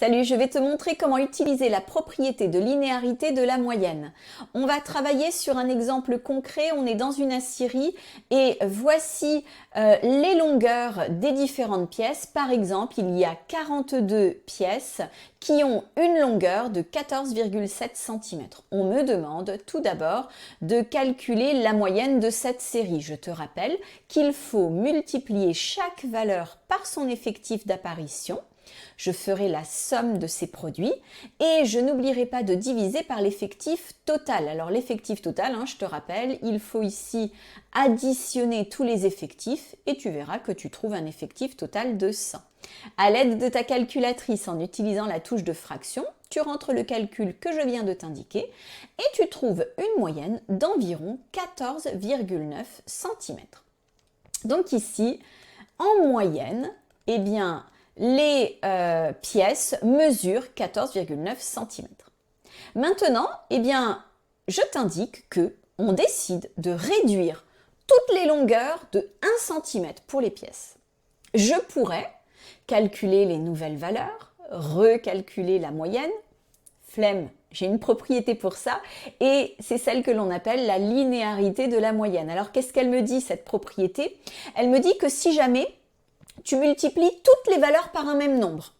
Salut, je vais te montrer comment utiliser la propriété de linéarité de la moyenne. On va travailler sur un exemple concret, on est dans une aciérie et voici les longueurs des différentes pièces. Par exemple, il y a 42 pièces qui ont une longueur de 14,7 cm. On me demande tout d'abord de calculer la moyenne de cette série. Je te rappelle qu'il faut multiplier chaque valeur par son effectif d'apparition. Je ferai la somme de ces produits et je n'oublierai pas de diviser par l'effectif total. Alors l'effectif total, je te rappelle, il faut ici additionner tous les effectifs et tu verras que tu trouves un effectif total de 100. À l'aide de ta calculatrice en utilisant la touche de fraction, tu rentres le calcul que je viens de t'indiquer et tu trouves une moyenne d'environ 14,9 cm. Donc ici, en moyenne, eh bien, les pièces mesurent 14,9 cm. Maintenant, eh bien, je t'indique que on décide de réduire toutes les longueurs de 1 cm pour les pièces. Je pourrais calculer les nouvelles valeurs, recalculer la moyenne. Flemme, j'ai une propriété pour ça et c'est celle que l'on appelle la linéarité de la moyenne. Alors qu'est-ce qu'elle me dit cette propriété? Elle me dit que si jamais tu multiplies toutes les valeurs par un même nombre,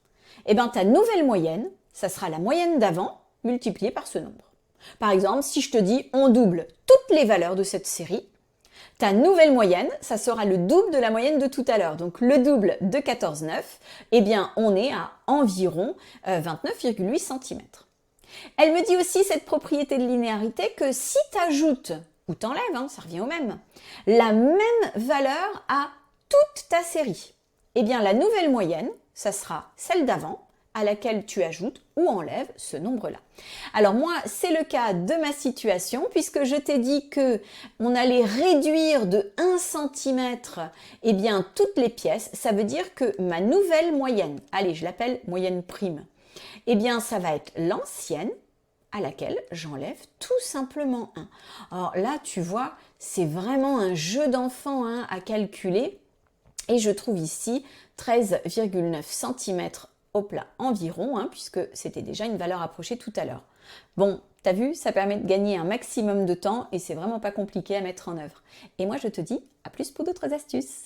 et bien ta nouvelle moyenne, ça sera la moyenne d'avant multipliée par ce nombre. Par exemple, si je te dis on double toutes les valeurs de cette série, ta nouvelle moyenne, ça sera le double de la moyenne de tout à l'heure. Donc le double de 14,9, eh bien on est à environ 29,8 cm. Elle me dit aussi cette propriété de linéarité que si tu ajoutes ou t'enlèves, ça revient au même, la même valeur à toute ta série, eh bien la nouvelle moyenne, ça sera celle d'avant à laquelle tu ajoutes ou enlèves ce nombre-là. Alors moi, c'est le cas de ma situation puisque je t'ai dit que on allait réduire de 1 cm eh bien toutes les pièces. Ça veut dire que ma nouvelle moyenne, allez, je l'appelle moyenne prime, eh bien ça va être l'ancienne à laquelle j'enlève tout simplement 1. Alors là, tu vois, c'est vraiment un jeu d'enfant à calculer. Et je trouve ici 13,9 cm au plat environ, puisque c'était déjà une valeur approchée tout à l'heure. Bon, t'as vu, ça permet de gagner un maximum de temps et c'est vraiment pas compliqué à mettre en œuvre. Et moi, je te dis à plus pour d'autres astuces.